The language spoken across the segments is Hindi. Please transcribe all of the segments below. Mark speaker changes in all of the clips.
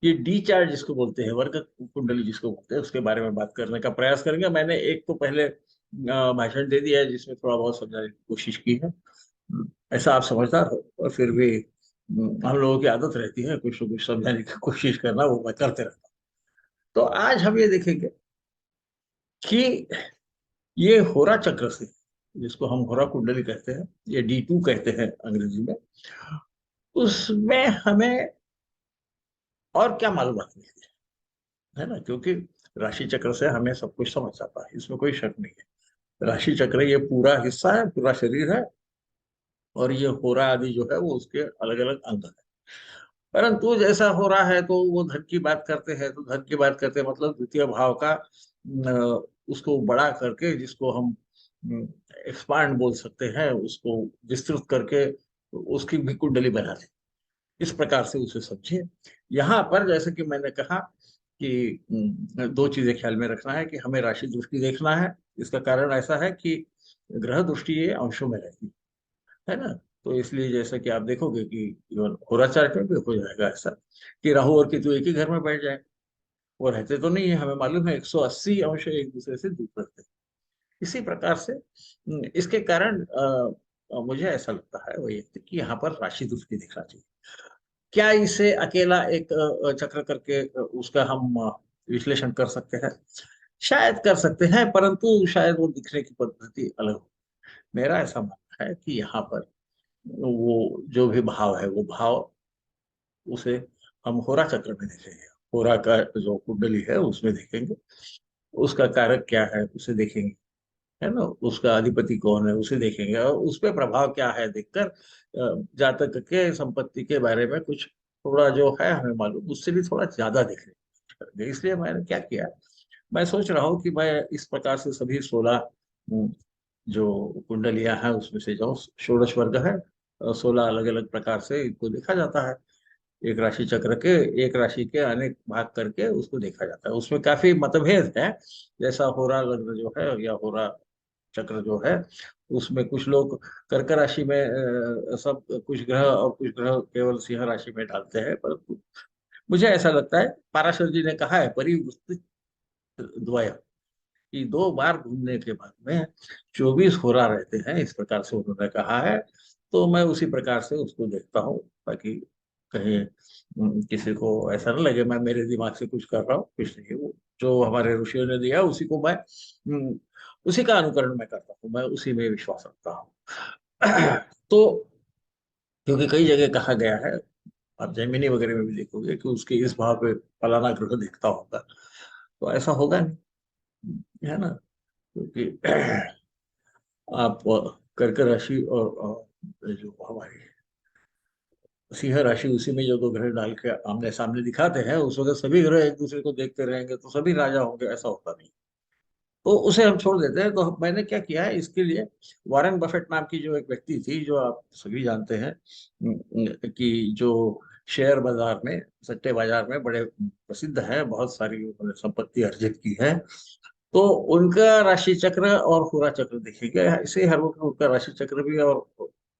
Speaker 1: ये डी चार्ट जिसको बोलते हैं, वर्ग कुंडली जिसको बोलते हैं, उसके बारे में बात करने का प्रयास करेंगे। मैंने एक तो पहले भाषण दे दिया है जिसमें थोड़ा बहुत समझाने की कोशिश की है। ऐसा आप समझदार हो, और फिर भी हम लोगों की आदत रहती है कुछ न कुछ समझाने की कोशिश करना, वो मैं करते रहता हूँ। तो आज हम ये देखेंगे कि ये होरा चक्र से, जिसको हम होरा कुंडली कहते हैं, ये D2 कहते हैं अंग्रेजी में, उसमें हमें और क्या मालूमात मिलती है ना, क्योंकि राशि चक्र से हमें सब कुछ समझ आता है, इसमें कोई शक नहीं है। राशि चक्र ये पूरा हिस्सा है, पूरा शरीर है, और ये होरा आदि जो है वो उसके अलग अलग अंग है। परंतु जैसा हो रहा है, तो वो धन की बात करते हैं, तो धन की बात करते हैं मतलब द्वितीय भाव का उसको बड़ा करके, जिसको हम एक्सपांड बोल सकते हैं, उसको विस्तृत करके उसकी भी कुंडली बना दें, इस प्रकार से उसे समझिए। यहाँ पर जैसे कि मैंने कहा कि दो चीजें ख्याल में रखना है कि हमें राशि दृष्टि देखना है। इसका कारण ऐसा है कि ग्रह दृष्टि ये अंशों में रहती है ना। तो इसलिए जैसा कि आप देखोगे कि होरा चार्ट में भी हो जाएगा ऐसा कि राहु और केतु एक ही घर में बैठ जाए। वो रहते तो नहीं है, हमें मालूम है 180 अंश एक दूसरे से दूर रहते हैं। इसी प्रकार से इसके कारण मुझे ऐसा लगता है वही कि यहाँ पर राशि दृष्टि दिखना चाहिए। क्या इसे अकेला एक चक्र करके उसका हम विश्लेषण कर सकते हैं? शायद कर सकते हैं, परंतु शायद वो दिखने की पद्धति अलग हो। मेरा ऐसा मानना है कि यहाँ पर वो जो भी भाव है, वो भाव उसे हम होरा चक्र में देखेंगे। होरा का जो कुंडली है उसमें देखेंगे, उसका कारक क्या है उसे देखेंगे, है ना, उसका अधिपति कौन है उसे देखेंगे, और उस पे प्रभाव क्या है देखकर जातक के संपत्ति के बारे में कुछ थोड़ा जो है हमें मालूम, उससे भी थोड़ा ज्यादा देखने की कोशिश करेंगे। इसलिए मैंने क्या किया, मैं सोच रहा हूँ कि मैं इस प्रकार से सभी 16 जो कुंडलियां हैं उसमें से जो षोडश वर्ग है, 16 अलग अलग प्रकार से इनको देखा जाता है। एक राशि चक्र के, एक राशि के अनेक भाग करके उसको देखा जाता है। उसमें काफी मतभेद है, जैसा होरा लग्न जो है या होरा चक्र जो है, उसमें कुछ लोग कर्क राशि में सब कुछ ग्रह और कुछ ग्रह केवल सिंह राशि में डालते हैं। परंतु मुझे ऐसा लगता है, पाराशर जी ने कहा है परिवृत्ति द्वय, कि 2 बार घूमने के बाद में 24 होरा रहते हैं, इस प्रकार से उन्होंने कहा है। तो मैं उसी प्रकार से उसको देखता हूँ, ताकि कहीं किसी को ऐसा ना लगे मैं मेरे दिमाग से कुछ कर रहा हूँ, कुछ नहीं। वो जो हमारे ऋषियों ने दिया उसी को मैं उसी का अनुकरण मैं करता हूँ, मैं उसी में विश्वास रखता हूँ। तो क्योंकि कई जगह कहा गया है, आप जैमिनी वगैरह में भी देखोगे कि उसके इस भाव पे फलाना ग्रह दिखता होगा, तो ऐसा होगा नहीं, है ना। क्योंकि आप कर्क राशि और जो हमारी सिंह राशि, उसी में जो 2 ग्रह डाल के आमने सामने दिखाते हैं, उस वक्त सभी ग्रह एक दूसरे को देखते रहेंगे तो सभी राजा होंगे, ऐसा होता नहीं। तो उसे हम छोड़ देते हैं। तो मैंने क्या किया है इसके लिए, वॉरेन बफेट नाम की जो एक व्यक्ति थी, जो आप सभी जानते हैं कि जो शेयर बाजार में, सट्टे बाजार में बड़े प्रसिद्ध है, बहुत सारी उन्होंने संपत्ति अर्जित की है। तो उनका राशि चक्र और पूरा चक्र देखेंगे, इसे हर वक्त उनका राशि चक्र भी और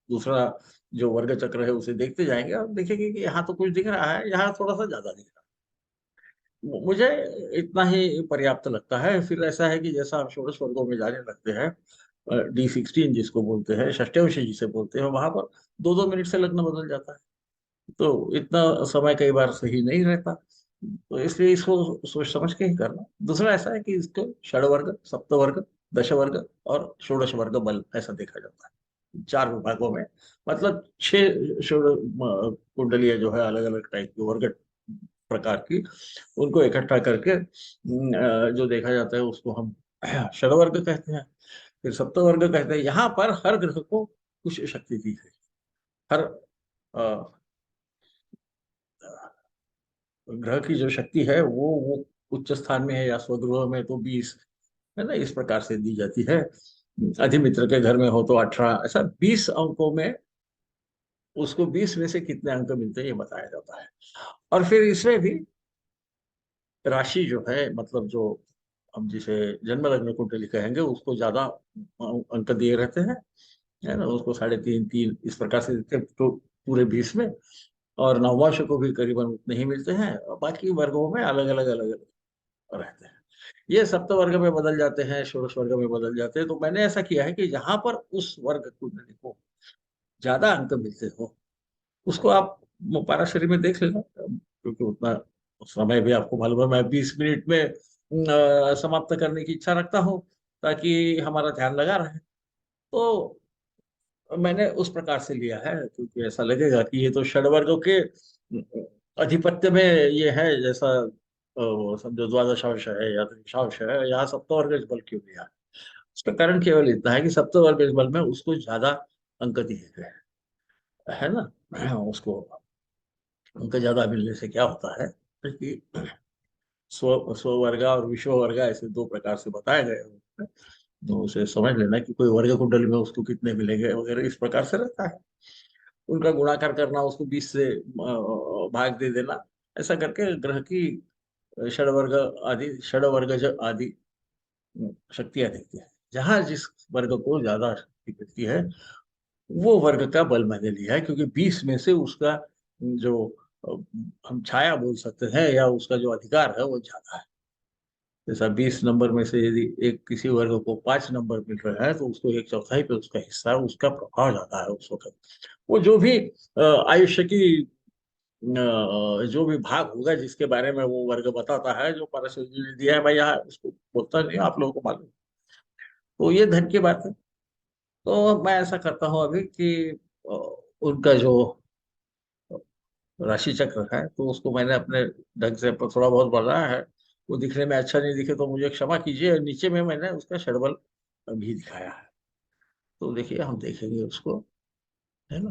Speaker 1: दूसरा जो वर्ग चक्र है उसे देखते जाएंगे, और देखेंगे कि यहाँ तो कुछ दिख रहा है, यहाँ थोड़ा सा ज्यादा दिख रहा है। मुझे इतना ही पर्याप्त लगता है। फिर ऐसा है कि जैसा हम षोडश वर्गों में जाने लगते हैं, D16 जिसको बोलते हैं, षष्ठ्यांश जिसे बोलते हैं, वहां पर 2-2 मिनट से लग्न बदल जाता है। तो इतना समय कई बार सही नहीं रहता, तो इसलिए इसको सोच समझ के ही करना। दूसरा ऐसा है कि इसको षड वर्ग, सप्त वर्ग, दश वर्ग और षोडश वर्ग बल ऐसा देखा जाता है 4 विभागों में। मतलब 6 कुंडलियां जो है अलग अलग टाइप की वर्ग प्रकार की, उनको इकट्ठा करके जो देखा जाता है उसको हम षडवर्ग कहते हैं। फिर सप्तवर्ग कहते हैं। यहाँ पर हर ग्रह को कुछ शक्ति दी है। हर अ, ग्रह की जो शक्ति है वो उच्च स्थान में है या स्वगृह में तो 20, है ना, इस प्रकार से दी जाती है। अधिमित्र के घर में हो तो 18, ऐसा 20 अंकों में उसको 20 में से कितने अंक मिलते हैं ये बताया जाता है। और फिर इसमें भी राशि जो है, मतलब जो हम जिसे जन्म लग्न कुंडली कहेंगे, उसको ज्यादा अंक दिए रहते हैं, है ना, उसको 3.5 3 इस प्रकार से देते हैं तो पूरे 20 में। और नवमांश को भी करीबन उतने ही मिलते हैं, और बाकी वर्गों में अलग अलग रहते हैं। ये सप्त वर्ग में बदल जाते हैं, षोडश वर्ग में बदल जाते हैं। तो मैंने ऐसा किया है कि जहां पर उस वर्ग कुंडली को ज्यादा अंक मिलते हो, उसको आप पाराशरी में देख लेना, क्योंकि उतना समय भी आपको मालूम है, मैं 20 मिनट में समाप्त करने की इच्छा रखता हूँ, ताकि हमारा ध्यान लगा रहे। तो मैंने उस प्रकार से लिया है, क्योंकि ऐसा लगेगा कि ये तो षडवर्गों के अधिपत्य में ये है, जैसा समझो द्वादशांश है या त्रिशांश है, यहाँ सप्तवर्ग बल क्यों लिया है? उसका कारण केवल इतना है कि सप्तवर्ग बल में उसको ज्यादा अंक दिए गए हैं, है ना। उसको अंक ज्यादा मिलने से क्या होता है कि स्ववर्ग और विश्व वर्ग ऐसे दो प्रकार से बताए गए हैं। तो उसे समझ लेना कि कोई वर्ग कुंडली में उसको कितने मिलेंगे वगैरह, इस प्रकार से रहता है। उनका गुणाकार करना, उसको 20 से भाग दे देना, ऐसा करके ग्रह की षडवर्ग षडवर्गज आदि शक्तियां देती है। जहां जिस वर्ग को ज्यादा शक्ति मिलती है, वो वर्ग का बल मैंने लिया है, क्योंकि 20 में से उसका जो अ, हम छाया बोल सकते हैं, या उसका जो अधिकार है वो ज्यादा है। जैसा 20 नंबर में से यदि एक किसी वर्ग को 5 नंबर मिल रहा है, तो उसको एक चौथाई पे उसका हिस्सा, उसका प्रभाव जाता है उस वक्त। वो जो भी आयुष्य की जो भी भाग होगा जिसके बारे में वो वर्ग बताता है, जो पाराशर जी ने दिया है, भाई यहाँ उसको बोलता नहीं, आप लोगों को मालूम। तो ये धन की बात है। तो मैं ऐसा करता हूँ अभी कि अ, उनका जो राशि चक्र है, तो उसको मैंने अपने ढंग से थोड़ा बहुत बढ़ाया है। वो दिखने में अच्छा नहीं दिखे तो मुझे क्षमा कीजिए। नीचे में मैंने उसका षडबल भी दिखाया है। तो देखिए, हम देखेंगे उसको, है ना।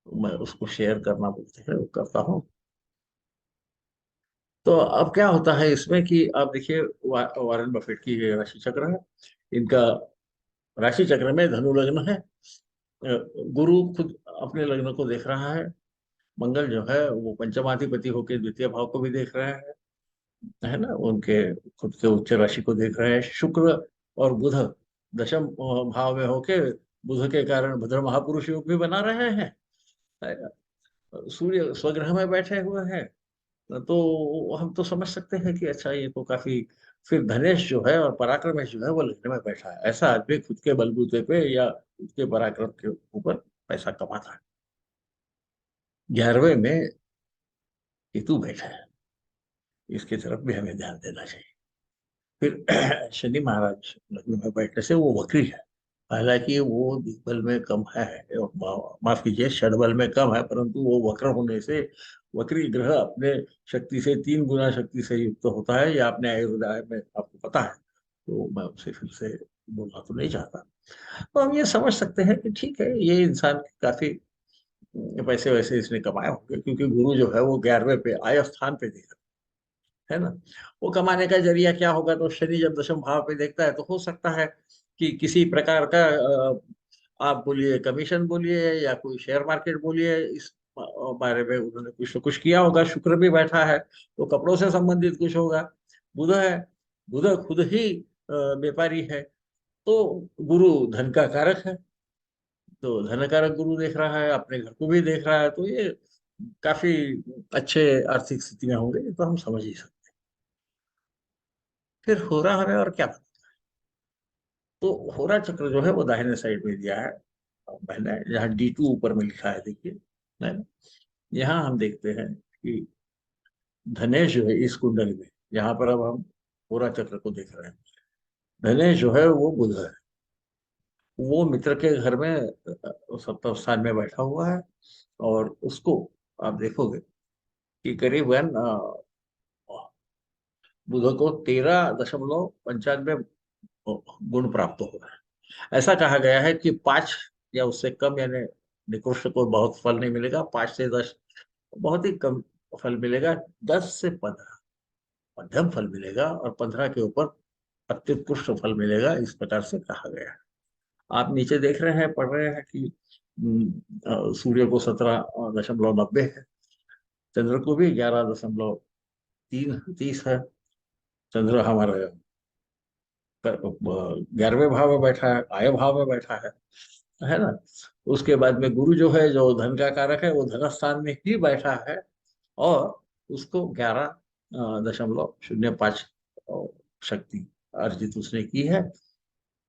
Speaker 1: तो मैं उसको शेयर करना बोलते हैं वो करता हूँ। तो अब क्या होता है इसमें कि आप देखिए, वारेन बफेट की ये राशि चक्र है। इनका राशि चक्र में धनु लग्न है। गुरु खुद अपने लग्न को देख रहा है। मंगल जो है वो पंचमाधिपति होकर द्वितीय भाव को भी देख रहा है ना, उनके खुद के उच्च राशि को देख रहे हैं। शुक्र और बुध दशम भाव में होके बुध के कारण भद्र महापुरुष योग भी बना रहे हैं, है ना। सूर्य स्वग्रह में बैठे हुए हैं। तो हम तो समझ सकते हैं कि अच्छा, ये तो काफी। फिर धनेश जो है और पराक्रमेश जो है वो लग्न में बैठा है। ऐसा आदमी खुद के बलबूते पे या खुद के पराक्रम के ऊपर पैसा कमाता है। 11वें में केतु बैठा है, इसकी तरफ भी हमें ध्यान देना चाहिए। फिर शनि महाराज लग्न में बैठने से वो वक्री है। हालांकि वो दिग्बल में कम है, और माफ कीजिए, षडबल में कम है, परंतु वो वक्र होने से, वक्री ग्रह अपने शक्ति से 3 गुना शक्ति से युक्त होता है, या अपने आयुर्दाय में आपको पता है। तो मैं उसे फिर से बोलना तो नहीं चाहता। तो हम ये समझ सकते हैं कि ठीक है, ये इंसान काफी पैसे वैसे इसने कमाए होंगे, क्योंकि गुरु जो है वो 11वें पे आय स्थान पे देख, है ना। वो कमाने का जरिया क्या होगा? तो शनि जब दशम भाव पे देखता है, तो हो सकता है कि किसी प्रकार का आप बोलिए कमीशन बोलिए या कोई शेयर मार्केट बोलिए, इस बारे में उन्होंने कुछ न कुछ किया होगा। शुक्र भी बैठा है, तो कपड़ों से संबंधित कुछ होगा। बुध है, बुध खुद ही व्यापारी है। तो गुरु धन का कारक है, तो धन कारक गुरु देख रहा है, अपने घर को भी देख रहा है, तो ये काफी अच्छे आर्थिक स्थिति में होंगे, ये तो हम समझ ही सकते हैं। फिर हो रहा है और क्या। तो होरा चक्र जो है वो दाहिने साइड में दिया है। और मैंने यहाँ D2 ऊपर में लिखा है, देखिए, है ना। यहाँ हम देखते हैं कि धनेश जो है इस कुंडली में, यहाँ पर अब हम होरा चक्र को देख रहे हैं। धनेश जो है वो बुध है। वो मित्र के घर में सप्तम स्थान में बैठा हुआ है। और उसको आप देखोगे कि करीबन बुध को 13.95 गुण प्राप्त हो रहा है। ऐसा कहा गया है कि 5 या उससे कम, यानी निकृष्ट को बहुत फल नहीं मिलेगा, 5 से 10 बहुत ही कम फल मिलेगा, 10 से 15 मध्यम फल मिलेगा, और 15 के ऊपर अत्युत्कृष्ट फल मिलेगा, इस प्रकार से कहा गया है। आप नीचे देख रहे हैं, पढ़ रहे हैं कि सूर्य को 17.90 है। चंद्र को भी 11.30 है। चंद्र हमारे 11वें भाव में बैठा है, आय भाव में बैठा है। है ना। उसके बाद में गुरु जो है, जो धन का कारक है, वो धन स्थान में ही बैठा है, और उसको 11.05 शक्ति अर्जित उसने की है।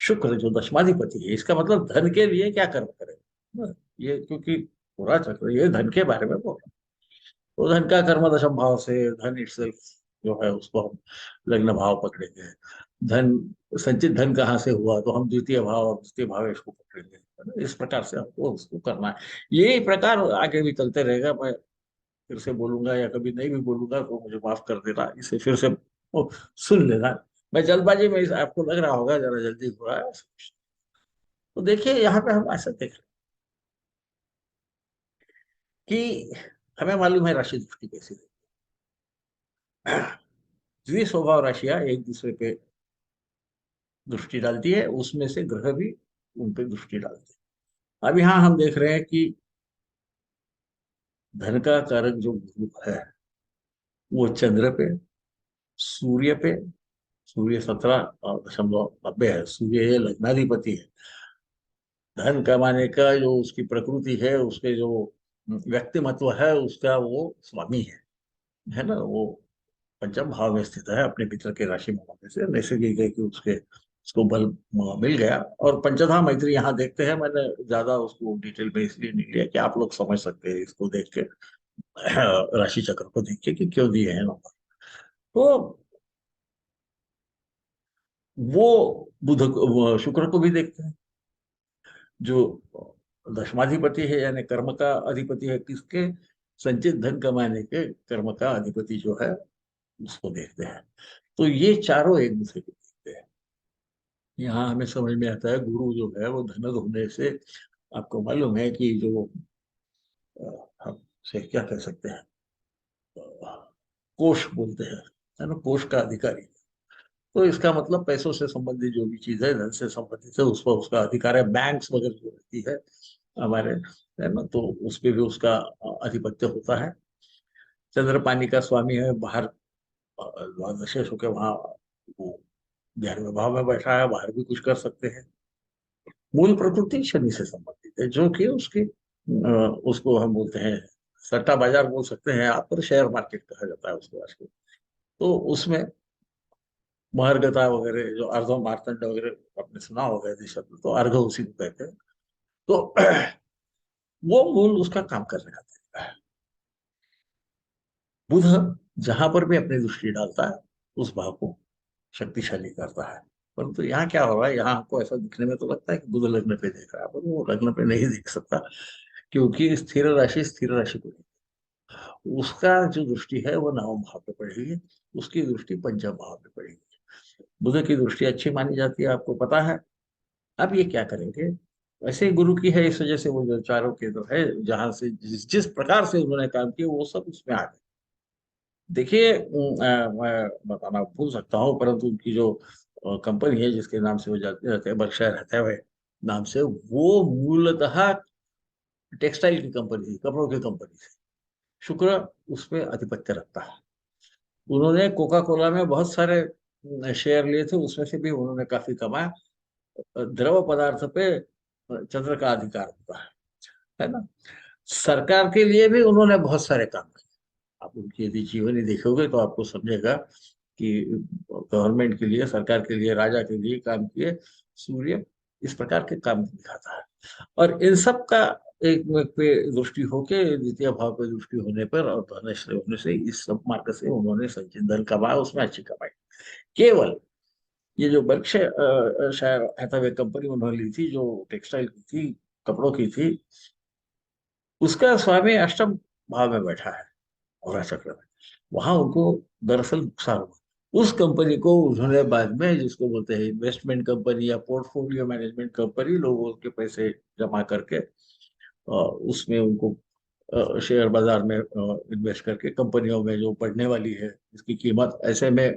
Speaker 1: शुक्र जो दशमाधिपति है, इसका मतलब धन के लिए क्या कर्म करेगा ना? ये क्योंकि पूरा चक्र ये धन के बारे में बोल रहा है। तो धन का कर्म दशम भाव से, धन इटसेल्फ जो है उसको हम लग्न भाव पकड़ेंगे। धन, संचित धन कहाँ से हुआ, तो हम द्वितीय भाव और तृतीय भाव इसको पकड़ेंगे, है ना? इस प्रकार से हमको उसको करना है। यही प्रकार आगे भी चलते रहेगा। मैं फिर से बोलूंगा या कभी नहीं भी बोलूंगा तो मुझे माफ कर देना, इसे फिर से सुन लेना। मैं जल्दबाजी में आपको लग रहा होगा जरा जल्दी हो रहा है। तो देखिए यहाँ पे हम ऐसा देख रहे हैं कि हमें मालूम है राशि दृष्टि कैसी है। द्विस्वभाव राशियां एक दूसरे पे दृष्टि डालती है, उसमें से ग्रह भी उन पे दृष्टि डालते हैं। अब यहाँ हम देख रहे हैं कि धन का कारक जो गुरु है, वो चंद्र पे, सूर्य पे, सूर्य 17.90 है, सूर्य ये लग्नाधिपति है। धन कमाने का जो उसकी प्रकृति है, उसके जो व्यक्तिमत्व है, उसका वो स्वामी है ना। वो पंचम भाव में स्थित है अपने पितर के राशि में होने से, नैसर्गिक है कि उसके उसको बल मिल गया। और पंचधा मैत्री यहाँ देखते हैं, मैंने ज्यादा उसको डिटेल में इसलिए नहीं लिया कि आप लोग समझ सकते हैं इसको देख के, राशि चक्र को देख के कि क्यों दिए हैं नंबर। तो वो शुक्र को भी देखते हैं, जो दशमाधिपति है, यानी कर्म का अधिपति है किसके, संचित धन कमाने के कर्म का अधिपति जो है, उसको देखते हैं। तो ये चारों एक दूसरे को देखते हैं। यहाँ हमें समझ में आता है गुरु जो है वो धन होने से, आपको मालूम है कि जो हम से क्या कह सकते हैं, कोष बोलते हैं, है ना, कोष का अधिकारी। तो इसका मतलब पैसों से संबंधित जो भी चीज है, धन से संबंधित है, उस पर उसका अधिकार है। बैंक्स वगैरह जो रहती है हमारे, है ना, तो उस पर भी उसका आधिपत्य होता है। चंद्र पानी का स्वामी है, बाहर विशेष होकर वहाँ वो 11वें भाव में बैठा है, बाहर भी कुछ कर सकते हैं। मूल प्रकृति शनि से संबंधित है, जो कि उसकी उसको हम बोलते हैं सट्टा बाजार बोल सकते हैं आप, पर शेयर मार्केट कहा जाता है उसको आजकल। तो उसमें महर्गता वगैरह, जो अर्घ मार्तंड वगैरह आपने सुना होगा यदि शब्द, तो अर्घ उसी को कहते हैं। तो वो मूल उसका काम करने का तरीका है। बुध जहां पर भी अपनी दृष्टि डालता है, उस भाव को शक्तिशाली करता है। परंतु यहाँ क्या हो रहा है, यहाँ आपको ऐसा दिखने में तो लगता है कि बुध लग्न पे देख रहा है, पर वो लग्न पे नहीं देख सकता, क्योंकि स्थिर राशि को उसका जो दृष्टि है वो नवम भाव पे पड़ेगी, उसकी दृष्टि पंचम भाव पे पड़ेगी। बुध की दृष्टि अच्छी मानी जाती है, आपको पता है। अब ये क्या करेंगे, वैसे ही गुरु की है, इस वजह से वो जो चारों केंद्र है, जहां से जिस प्रकार से उन्होंने काम किया, वो सब उसमें आ गए। देखिए मैं बताना भूल सकता हूँ, परंतु उनकी जो कंपनी है जिसके नाम से वो जाते रहते हैं, बर्कशायर हैथवे नाम से, वो मूलतः टेक्सटाइल की कंपनी थी, कपड़ों की कंपनी थी। शुक्र उसमें आधिपत्य रखता है। उन्होंने कोका कोला में बहुत सारे शेयर लिए थे, उसमें से भी उन्होंने काफी कमाया। द्रव पदार्थ पे चंद्र का अधिकार होता है ना। सरकार के लिए भी उन्होंने बहुत सारे काम किए। आप उनकी यदि जीवनी देखोगे तो आपको समझेगा कि गवर्नमेंट के लिए, सरकार के लिए, राजा के लिए काम किए। सूर्य इस प्रकार के काम दिखाता है। और इन सब का एक पे दृष्टि होके, द्वितीय भाव पे दृष्टि होने पर और धनेश्वरी होने से, इस सब मार्ग से उन्होंने संचित धन कमाया, उसमें अच्छी कमाई। केवल ये जो बर्कशायर शायर हैथवे कंपनी उन्होंने ली थी, जो टेक्सटाइल की थी, कपड़ों की थी, उसका स्वामी अष्टम भाव में बैठा है और चक्र में, वहां उनको दरअसल नुकसान हुआ। उस कंपनी को उन्होंने बाद में, जिसको बोलते हैं इन्वेस्टमेंट कंपनी या पोर्टफोलियो मैनेजमेंट कंपनी, लोगों के पैसे जमा करके उसमें उनको शेयर बाजार में इन्वेस्ट करके कंपनियों में जो बढ़ने वाली है इसकी कीमत, ऐसे में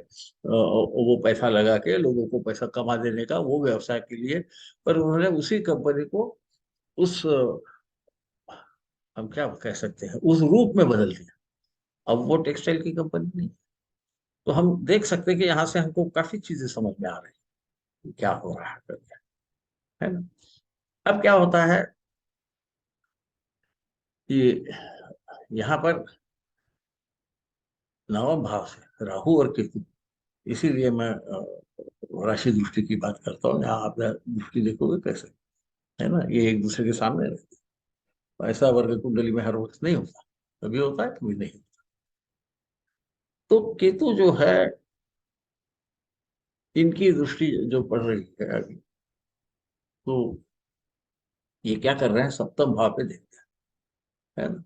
Speaker 1: वो पैसा लगा के लोगों को पैसा कमा देने का, वो व्यवसाय के लिए। पर उन्होंने उसी कंपनी को उस हम क्या कह सकते हैं, उस रूप में बदल दिया। अब वो टेक्सटाइल की कंपनी नहीं। तो हम देख सकते हैं कि यहाँ से हमको काफी चीजें समझ में आ रही है कि क्या हो रहा है करके, है ना। अब क्या होता है कि यहाँ पर नवम भाव से राहु और केतु, इसीलिए मैं राशि दृष्टि की बात करता हूँ। यहाँ आप दृष्टि देखोगे कैसे, है ना, ये एक दूसरे के सामने रहते हैं। ऐसा वर्ग कुंडली में हर वक्त नहीं होता, कभी होता है कभी नहीं। तो केतु जो है, इनकी दृष्टि जो पड़ रही है अभी, तो ये क्या कर रहे हैं, सप्तम भाव पे देखते हैं, है ना।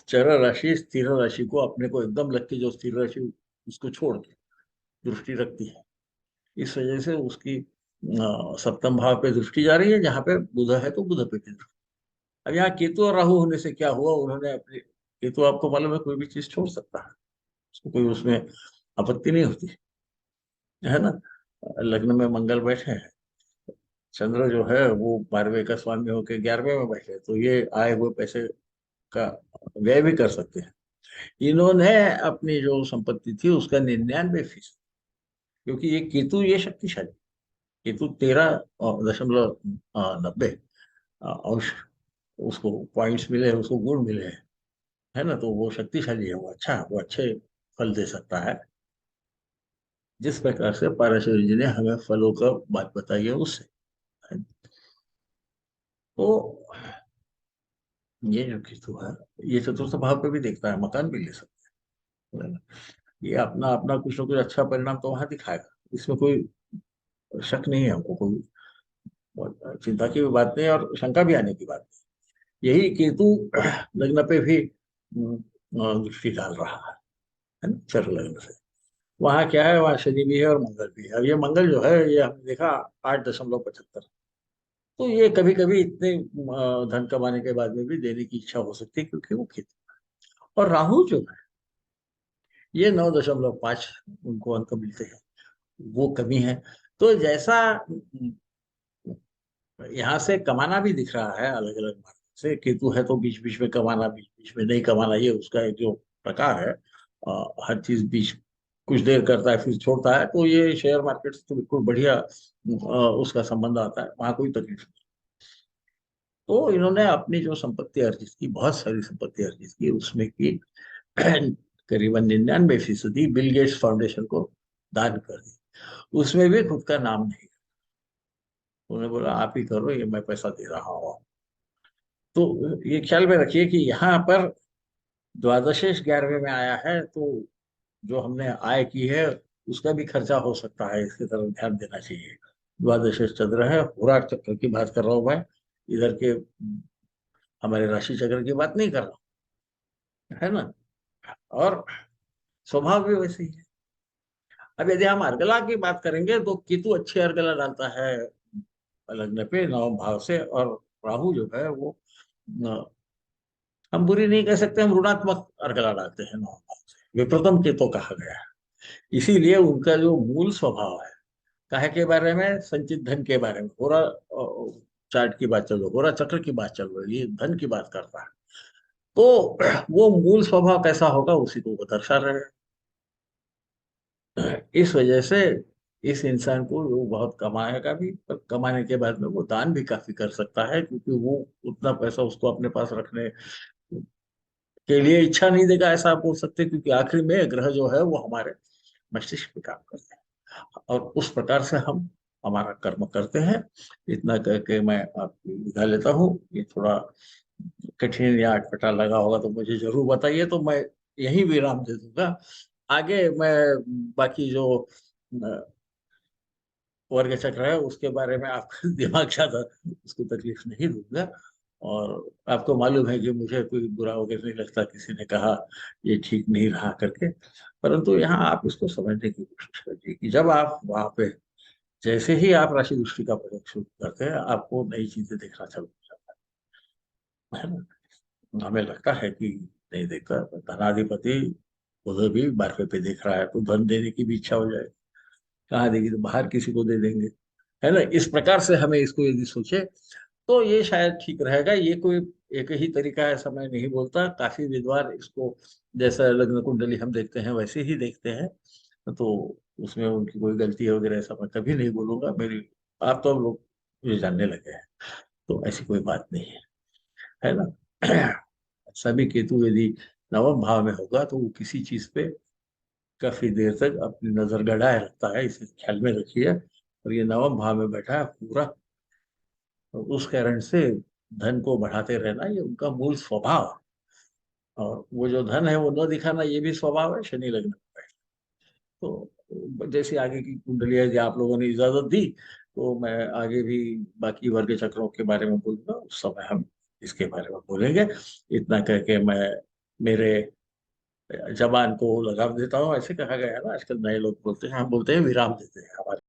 Speaker 1: चर राशि स्थिर राशि को, अपने को एकदम लगती जो स्थिर राशि, उसको छोड़ के दृष्टि रखती है। इस वजह से उसकी सप्तम भाव पे दृष्टि जा रही है, जहाँ पे बुध है तो बुध पे की दृष्टि। अब यहाँ केतु और राहु होने से क्या हुआ, उन्होंने अपने, केतु आपको मालूम है कोई भी चीज छोड़ सकता है, उसको कोई उसमें आपत्ति नहीं होती, है ना। लग्न में मंगल बैठे हैं, चंद्र जो है वो 12वें का स्वामी होकर 11वें में बैठे, तो ये आए हुए पैसे का व्यय भी कर सकते हैं। इन्होंने अपनी जो संपत्ति थी उसका 99%, क्योंकि ये केतु ये शक्तिशाली, केतु 13.90 अंश उसको पॉइंट्स मिले, उसको गुण मिले हैं, है ना, तो वो शक्तिशाली है, वो अच्छा, वो अच्छे फल दे सकता है। जिस प्रकार से पाराशर जी ने हमें फलों का बात बताई है उससे, तो ये जो केतु है, ये चतुर्थ भाव पे भी देखता है, मकान भी ले सकता है ना? ये अपना अपना कुछ ना कुछ अच्छा परिणाम तो वहां दिखाएगा, इसमें कोई शक नहीं है हमको, कोई चिंता की भी बात नहीं और शंका भी आने की बात नहीं। यही केतु लग्न पे भी दृष्टि डाल रहा है ना, चर लग्न से। वहाँ क्या है, वहाँ शनि भी है और मंगल भी है। अब ये मंगल जो है, ये हमने देखा 8.75, तो ये कभी कभी इतने धन कमाने के बाद में भी देने की इच्छा हो सकती है, क्योंकि वो खेती। और राहु जो है, ये 9.5 उनको अंक मिलते हैं, वो कमी है। तो जैसा यहाँ से कमाना भी दिख रहा है अलग अलग मार्ग से, केतु है तो बीच बीच में कमाना, बीच बीच में नहीं कमाना, ये उसका एक जो प्रकार है। हर चीज बीच कुछ देर करता है फिर छोड़ता है, तो ये शेयर मार्केट से तो बिल्कुल बढ़िया उसका संबंध आता है, वहां कोई तकलीफ नहीं। तो इन्होंने अपनी जो संपत्ति अर्जित की, बहुत सारी संपत्ति अर्जित की, उसमें की करीबन 99% बिल गेट्स फाउंडेशन को दान कर दी। उसमें भी खुद का नाम नहीं, उन्होंने बोला आप ही करो, ये मैं पैसा दे रहा हूँ। तो ये ख्याल में रखिए कि यहाँ पर द्वादशेश 11वें में आया है, तो जो हमने आय की है उसका भी खर्चा हो सकता है, इसकी तरफ ध्यान देना चाहिए। द्वादशेश चंद्र है, होराट चक्र की बात कर रहा हूँ मैं, इधर के हमारे राशि चक्र की बात नहीं कर रहा हूँ, है ना। और स्वभाव भी वैसे ही है। अब यदि हम अर्गला की बात करेंगे, तो केतु अच्छी अर्गला डालता है लग्न पे 9 भाव से, और राहु जो है वो हम बुरी नहीं कह सकते, हम ऋणात्मक अर्गला डालते हैं 9 भाव से, विप्रतम केतु कहा गया है। इसीलिए उनका जो मूल स्वभाव है, काहे के बारे में, संचित धन के बारे में, होरा चार्ट की बात चल रही, होरा चक्र की बात चल रही है, ये धन की बात करता है। तो वो मूल स्वभाव कैसा होगा उसी को वो दर्शा रहे हैं। इस वजह से इस इंसान को वो बहुत कमाएगा भी, पर कमाने के बाद में वो दान भी काफी कर सकता है, क्योंकि वो उतना पैसा उसको अपने पास रखने के लिए इच्छा नहीं देगा, ऐसा आप बोल सकते हैं, क्योंकि आखिर में ग्रह जो है वो हमारे मस्तिष्क पे काम करते हैं, और उस प्रकार से हम हमारा कर्म करते हैं। इतना करके मैं आपकी विदा लेता हूँ। ये थोड़ा कठिन या अटपटा लगा होगा तो मुझे जरूर बताइए, तो मैं यही विराम दे दूंगा। आगे मैं बाकी जो वर्ग चक्र है उसके बारे में आपका दिमाग ज्यादा, उसको तकलीफ नहीं दूंगा। और आपको मालूम है कि मुझे कोई बुरा वगैरह नहीं लगता किसी ने कहा ये ठीक नहीं रहा करके, परंतु यहाँ आप इसको समझने की कोशिश करिए कि जब आप वहां पे, जैसे ही आप राशि दृष्टि का प्रयोग शुरू करते हैं, आपको नई चीजें देखना चालू हो जाता है ना। हमें लगता है कि नहीं देखता, धनाधिपति उधर भी 12वें पे देख रहा है, तो धन देने की भी इच्छा हो जाए, कहाँ देगी, तो बाहर किसी को दे देंगे, है ना। इस प्रकार से हमें इसको यदि सोचे, तो ये शायद ठीक रहेगा। ये कोई एक ही तरीका है ऐसा मैं नहीं बोलता, काफी विद्वान इसको, जैसा लग्न कुंडली हम देखते हैं वैसे ही देखते हैं, तो उसमें उनकी कोई गलती है वगैरह ऐसा मैं कभी नहीं बोलूंगा। मेरी आप तो अब लोग ये जानने लगे हैं, तो ऐसी कोई बात नहीं है ना। सभी केतु यदि नवम भाव में होगा तो वो किसी चीज पे काफी देर तक अपनी नजर गड़ाए रखता है, इसे ख्याल में रखिए। और ये नवम भाव में बैठा है पूरा, तो उस कारण से धन को बढ़ाते रहना ये उनका मूल स्वभाव है। और वो जो धन है वो न दिखाना ये भी स्वभाव है शनि लग्न का। तो जैसे आगे की कुंडलियां यदि आप लोगों ने इजाजत दी तो मैं आगे भी बाकी वर्ग चक्रों के बारे में बोलूंगा, उस समय हम इसके बारे में बोलेंगे। इतना कह के मैं मेरे जबान को लगाम देता हूँ। ऐसे कहा गया है ना, आजकल नए लोग बोलते हैं, हम बोलते हैं विराम देते हैं हमारे